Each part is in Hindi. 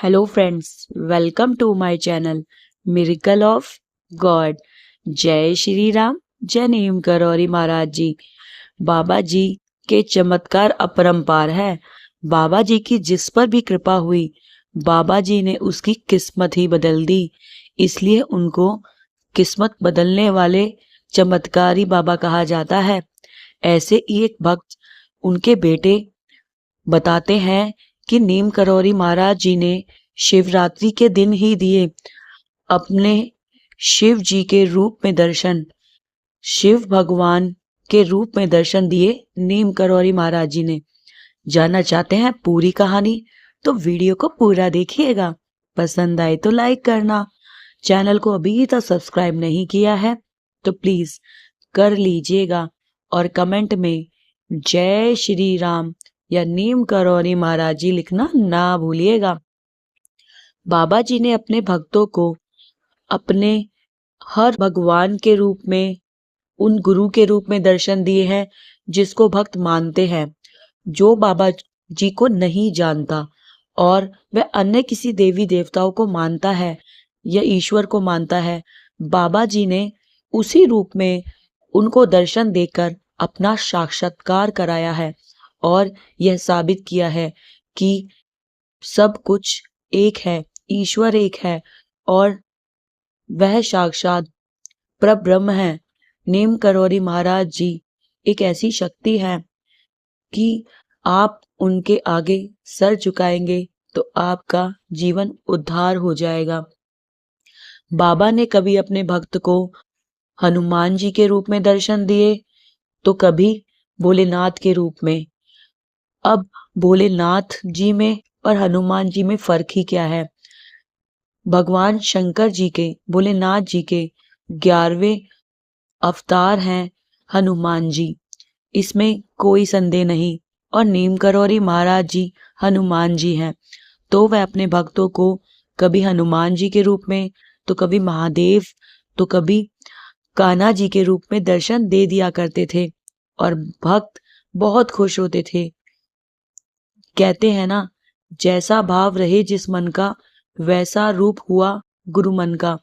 Hello friends, welcome to my channel miracle of God. जय श्री राम, जय नीम करौरी महाराज जी। बाबा जी के चमत्कार अपरंपार है। बाबा जी की जिस पर भी कृपा हुई, बाबा जी ने उसकी किस्मत ही बदल दी। इसलिए उनको किस्मत बदलने वाले चमत्कारी बाबा कहा जाता है। ऐसे ही एक भक्त उनके बेटे बताते हैं कि नीम करौरी महाराज जी ने शिवरात्रि के दिन ही दिए अपने शिव जी के रूप में दर्शन। शिव भगवान के रूप में दर्शन दिए नीम करौरी महाराज जी ने। जानना चाहते हैं पूरी कहानी? तो वीडियो को पूरा देखिएगा। पसंद आए तो लाइक करना। चैनल को अभी तक सब्सक्राइब नहीं किया है तो प्लीज कर लीजिएगा और कमेंट में जय श्री राम या नीम करौरी महाराज जी लिखना ना भूलिएगा। बाबा जी ने अपने भक्तों को अपने हर भगवान के रूप में, उन गुरु के रूप में दर्शन दिए हैं जिसको भक्त मानते हैं। जो बाबा जी को नहीं जानता और वह अन्य किसी देवी देवताओं को मानता है या ईश्वर को मानता है, बाबा जी ने उसी रूप में उनको दर्शन देकर अपना साक्षात्कार कराया है और यह साबित किया है कि सब कुछ एक है, ईश्वर एक है और वह साक्षात परब्रह्म है। नीम करौरी महाराज जी एक ऐसी शक्ति है कि आप उनके आगे सर झुकाएंगे तो आपका जीवन उद्धार हो जाएगा। बाबा ने कभी अपने भक्त को हनुमान जी के रूप में दर्शन दिए तो कभी भोलेनाथ के रूप में। अब भोलेनाथ जी में और हनुमान जी में फर्क ही क्या है? भगवान शंकर जी के, भोलेनाथ जी के 11वें अवतार हैं हनुमान जी, इसमें कोई संदेह नहीं। और नीम करौरी महाराज जी हनुमान जी हैं, तो वह अपने भक्तों को कभी हनुमान जी के रूप में, तो कभी महादेव, तो कभी कान्हा जी के रूप में दर्शन दे दिया करते थे और भक्त बहुत खुश होते थे। कहते हैं ना, जैसा भाव रहे जिस मन का, वैसा रूप हुआ गुरु मन का।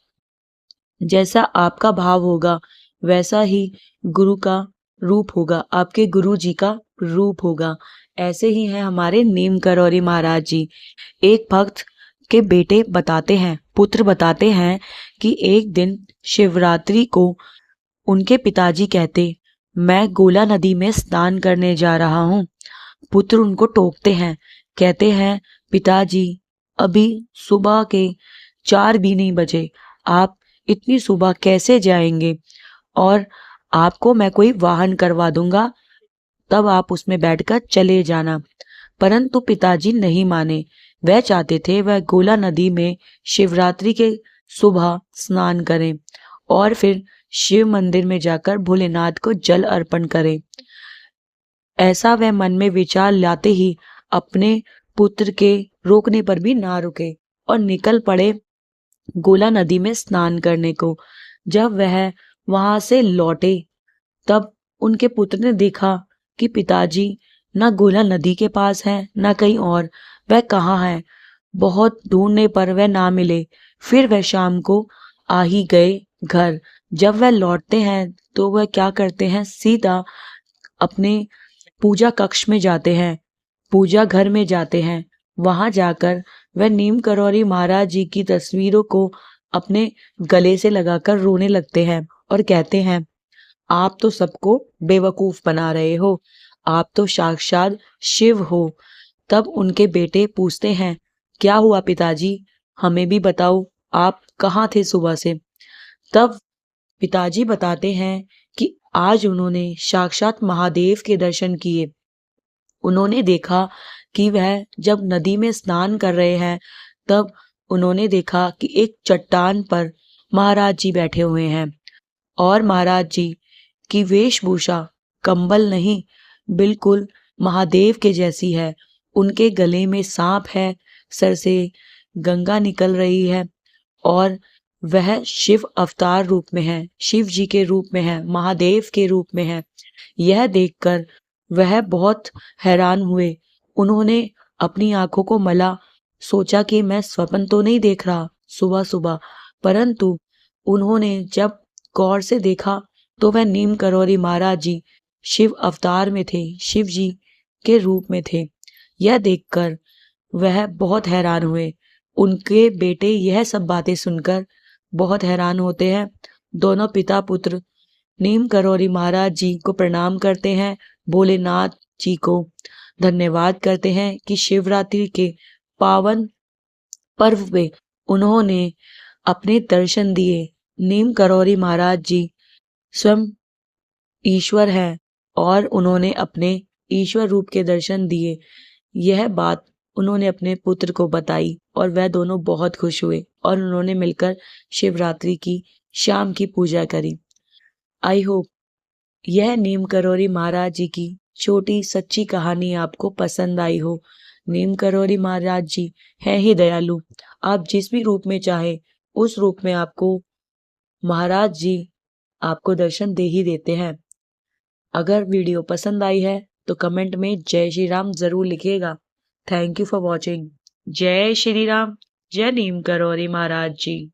जैसा आपका भाव होगा वैसा ही गुरु का रूप होगा, आपके गुरु जी का रूप होगा। ऐसे ही हैं हमारे नीम करौरी महाराज जी। एक भक्त के बेटे बताते हैं, पुत्र बताते हैं कि एक दिन शिवरात्रि को उनके पिताजी कहते, मैं गोला नदी में स्नान करने जा रहा हूँ। पुत्र उनको टोकते हैं, कहते हैं पिताजी अभी सुबह के 4 भी नहीं बजे, आप इतनी सुबह कैसे जाएंगे? और आपको मैं कोई वाहन करवा दूंगा, तब आप उसमें बैठकर चले जाना। परंतु पिताजी नहीं माने। वह चाहते थे वह गोला नदी में शिवरात्रि के सुबह स्नान करें और फिर शिव मंदिर में जाकर भोलेनाथ को जल अर्पण करें। ऐसा वह मन में विचार लाते ही अपने पुत्र के रोकने पर भी ना रुके और निकल पड़े गोला नदी में स्नान करने को। जब वह वहां से लौटे तब उनके पुत्र ने देखा कि पिताजी ना गोला नदी के पास है ना कहीं और, वह कहाँ है? बहुत ढूंढने पर वह ना मिले। फिर वह शाम को आ ही गए घर। जब वह लौटते हैं तो वह क्या करते हैं, सीधा अपने पूजा कक्ष में जाते हैं, पूजा घर में जाते हैं। वहां जाकर वह नीम करौरी महाराज जी की तस्वीरों को अपने गले से लगाकर रोने लगते हैं और कहते हैं, आप तो सबको बेवकूफ बना रहे हो, आप तो साक्षात शिव हो। तब उनके बेटे पूछते हैं, क्या हुआ पिताजी, हमें भी बताओ, आप कहाँ थे सुबह से? तब पिताजी बताते हैं कि आज उन्होंने साक्षात महादेव के दर्शन किए। उन्होंने देखा कि वह जब नदी में स्नान कर रहे हैं तब उन्होंने देखा कि एक चट्टान पर महाराज जी बैठे हुए हैं और महाराज जी की वेशभूषा कंबल नहीं, बिल्कुल महादेव के जैसी है। उनके गले में सांप है, सर से गंगा निकल रही है और वह शिव अवतार रूप में है, शिव जी के रूप में है, महादेव के रूप में है। यह देखकर वह बहुत हैरान हुए। उन्होंने अपनी आंखों को मला सोचा कि मैं स्वप्न तो नहीं देख रहा सुबह सुबह, परंतु उन्होंने जब गौर से देखा तो वह नीम करौरी महाराज जी शिव अवतार में थे, शिव जी के रूप में थे। यह देखकर वह बहुत हैरान हुए। उनके बेटे यह सब बातें सुनकर बहुत हैरान होते हैं। दोनों पिता पुत्र नीम करौरी महाराज जी को प्रणाम करते हैं, भोलेनाथ जी को धन्यवाद करते हैं कि शिवरात्रि के पावन पर्व पे उन्होंने अपने दर्शन दिए। नीम करौरी महाराज जी स्वयं ईश्वर है और उन्होंने अपने ईश्वर रूप के दर्शन दिए। यह बात उन्होंने अपने पुत्र को बताई और वह दोनों बहुत खुश हुए और उन्होंने मिलकर शिवरात्रि की शाम की पूजा करी। आई होप यह नीम करौरी महाराज जी की छोटी सच्ची कहानी आपको पसंद आई हो। नीम करौरी महाराज जी हैं ही दयालु। आप जिस भी रूप में चाहे उस रूप में आपको महाराज जी आपको दर्शन दे ही देते हैं। अगर वीडियो पसंद आई है तो कमेंट में जय श्री राम जरूर लिखिएगा। Thank you for watching. जय श्री राम, जय नीम करौरी महाराज जी।